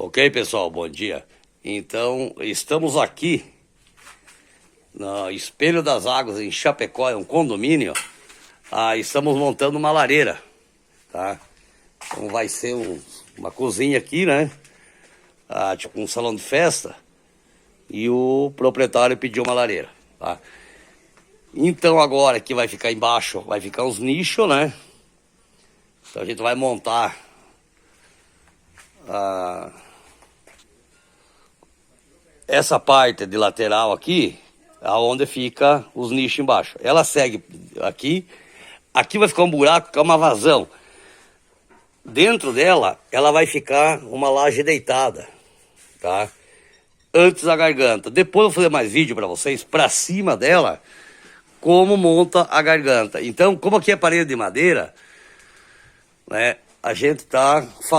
Ok, pessoal, bom dia. Então, estamos aqui no Espelho das Águas, em Chapecó, é um condomínio. Estamos montando uma lareira, tá? Então vai ser uma cozinha aqui, né? Tipo um salão de festa. E o proprietário pediu uma lareira, tá? Então agora aqui vai ficar embaixo, vai ficar uns nichos, né? Então a gente vai montar essa parte de lateral aqui, aonde fica os nichos embaixo. Ela segue aqui, aqui vai ficar um buraco, que é uma vazão. Dentro dela, ela vai ficar uma laje deitada, tá? Antes da garganta. Depois eu vou fazer mais vídeo para vocês, para cima dela, como monta a garganta. Então, como aqui é parede de madeira, né, a gente tá fazendo